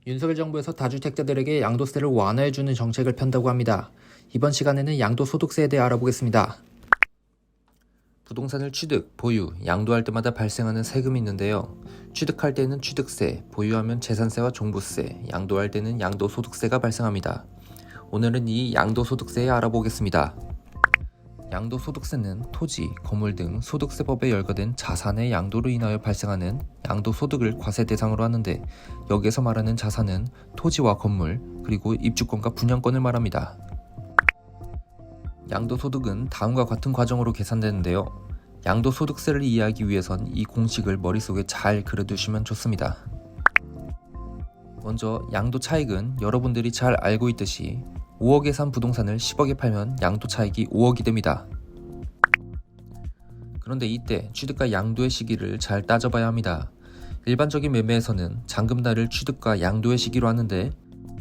윤석열 정부에서 다주택자들에게 양도세를 완화해주는 정책을 편다고 합니다. 이번 시간에는 양도소득세에 대해 알아보겠습니다. 부동산을 취득, 보유, 양도할 때마다 발생하는 세금이 있는데요. 취득할 때는 취득세, 보유하면 재산세와 종부세, 양도할 때는 양도소득세가 발생합니다. 오늘은 이 양도소득세에 알아보겠습니다. 양도소득세는 토지, 건물 등 소득세법에 열거된 자산의 양도로 인하여 발생하는 양도소득을 과세 대상으로 하는데, 여기에서 말하는 자산은 토지와 건물, 그리고 입주권과 분양권을 말합니다. 양도소득은 다음과 같은 과정으로 계산되는데요. 양도소득세를 이해하기 위해선 이 공식을 머릿속에 잘 그려두시면 좋습니다. 먼저 양도차익은 여러분들이 잘 알고 있듯이 5억에 산 부동산을 10억에 팔면 양도차익이 5억이 됩니다. 그런데 이때 취득과 양도의 시기를 잘 따져봐야 합니다. 일반적인 매매에서는 잔금날을 취득과 양도의 시기로 하는데,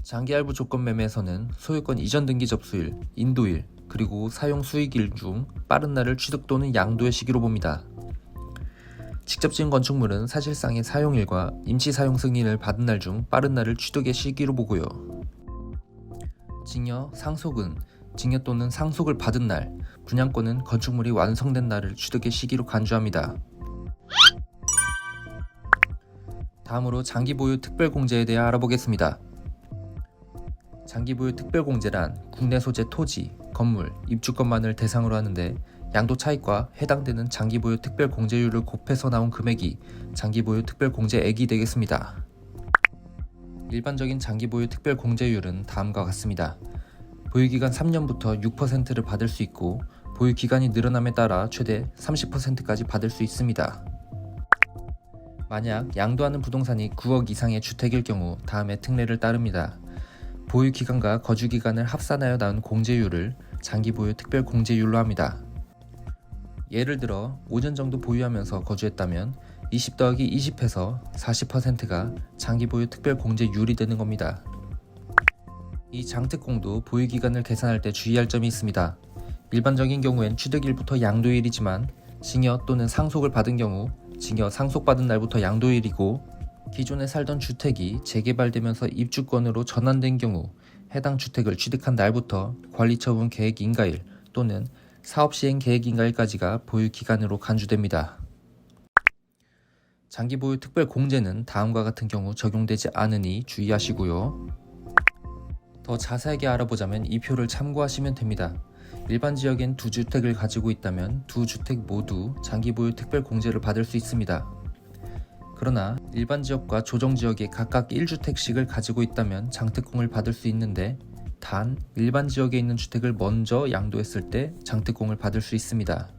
장기할부 조건 매매에서는 소유권 이전 등기 접수일, 인도일, 그리고 사용 수익일 중 빠른 날을 취득 또는 양도의 시기로 봅니다. 직접 지은 건축물은 사실상의 사용일과 임시 사용 승인을 받은 날 중 빠른 날을 취득의 시기로 보고요. 증여, 상속은 증여 또는 상속을 받은 날, 분양권은 건축물이 완성된 날을 취득의 시기로 간주합니다. 다음으로 장기보유 특별공제에 대해 알아보겠습니다. 장기보유 특별공제란 국내 소재 토지, 건물, 입주권만을 대상으로 하는데, 양도차익과 해당되는 장기보유 특별공제율을 곱해서 나온 금액이 장기보유 특별공제액이 되겠습니다. 일반적인 장기보유 특별공제율은 다음과 같습니다. 보유기간 3년부터 6%를 받을 수 있고, 보유기간이 늘어남에 따라 최대 30%까지 받을 수 있습니다. 만약 양도하는 부동산이 9억 이상의 주택일 경우 다음에 특례를 따릅니다. 보유기간과 거주기간을 합산하여 나온 공제율을 장기보유 특별공제율로 합니다. 예를 들어 5년 정도 보유하면서 거주했다면 20 더하기 20해서 40%가 장기보유 특별공제율이 되는 겁니다. 이 장특공도 보유기간을 계산할 때 주의할 점이 있습니다. 일반적인 경우엔 취득일부터 양도일이지만, 증여 또는 상속을 받은 경우 증여 상속받은 날부터 양도일이고, 기존에 살던 주택이 재개발되면서 입주권으로 전환된 경우 해당 주택을 취득한 날부터 관리처분 계획 인가일 또는 사업시행 계획 인가일까지가 보유기간으로 간주됩니다. 장기보유 특별공제는 다음과 같은 경우 적용되지 않으니 주의하시고요. 더 자세하게 알아보자면 이 표를 참고하시면 됩니다. 일반 지역엔 2주택을 가지고 있다면 2주택 모두 장기보유 특별공제를 받을 수 있습니다. 그러나 일반 지역과 조정 지역에 각각 1주택씩을 가지고 있다면 장특공을 받을 수 있는데, 단 일반 지역에 있는 주택을 먼저 양도했을 때 장특공을 받을 수 있습니다.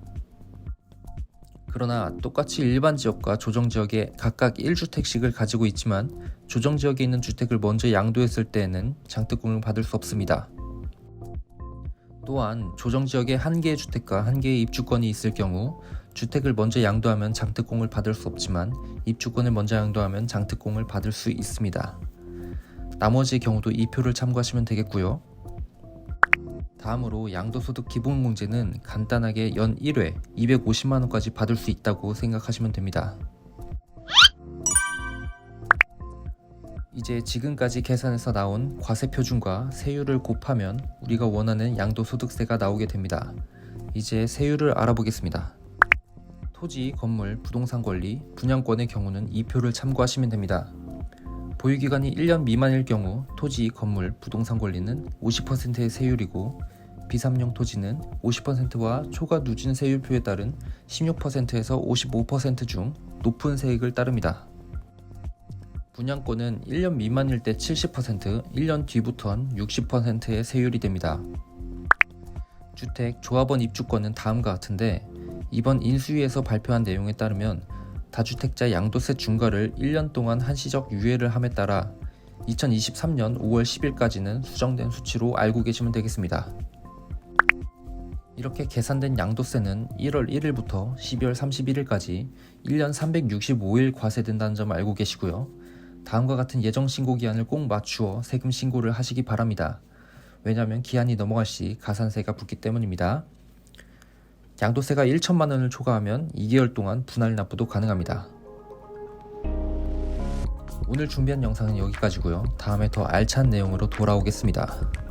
그러나 똑같이 일반 지역과 조정 지역에 각각 1주택씩을 가지고 있지만 조정 지역에 있는 주택을 먼저 양도했을 때에는 장특공을 받을 수 없습니다. 또한 조정 지역에 1개의 주택과 1개의 입주권이 있을 경우 주택을 먼저 양도하면 장특공을 받을 수 없지만 입주권을 먼저 양도하면 장특공을 받을 수 있습니다. 나머지 경우도 이 표를 참고하시면 되겠고요. 다음으로 양도소득 기본공제는 간단하게 연 1회 250만원까지 받을 수 있다고 생각하시면 됩니다. 이제 지금까지 계산해서 나온 과세표준과 세율을 곱하면 우리가 원하는 양도소득세가 나오게 됩니다. 이제 세율을 알아보겠습니다. 토지, 건물, 부동산 권리, 분양권의 경우는 이 표를 참고하시면 됩니다. 보유기간이 1년 미만일 경우 토지, 건물, 부동산 권리는 50%의 세율이고, 비삼용 토지는 50%와 초과 누진 세율표에 따른 16%에서 55% 중 높은 세액을 따릅니다. 분양권은 1년 미만일 때 70%, 1년 뒤부턴 60%의 세율이 됩니다. 주택, 조합원 입주권은 다음과 같은데, 이번 인수위에서 발표한 내용에 따르면 다주택자 양도세 중과를 1년 동안 한시적 유예를 함에 따라 2023년 5월 10일까지는 수정된 수치로 알고 계시면 되겠습니다. 이렇게 계산된 양도세는 1월 1일부터 12월 31일까지 1년 365일 과세된다는 점 알고 계시고요. 다음과 같은 예정 신고 기한을 꼭 맞추어 세금 신고를 하시기 바랍니다. 왜냐하면 기한이 넘어갈 시 가산세가 붙기 때문입니다. 양도세가 1천만 원을 초과하면 2개월 동안 분할 납부도 가능합니다. 오늘 준비한 영상은 여기까지고요. 다음에 더 알찬 내용으로 돌아오겠습니다.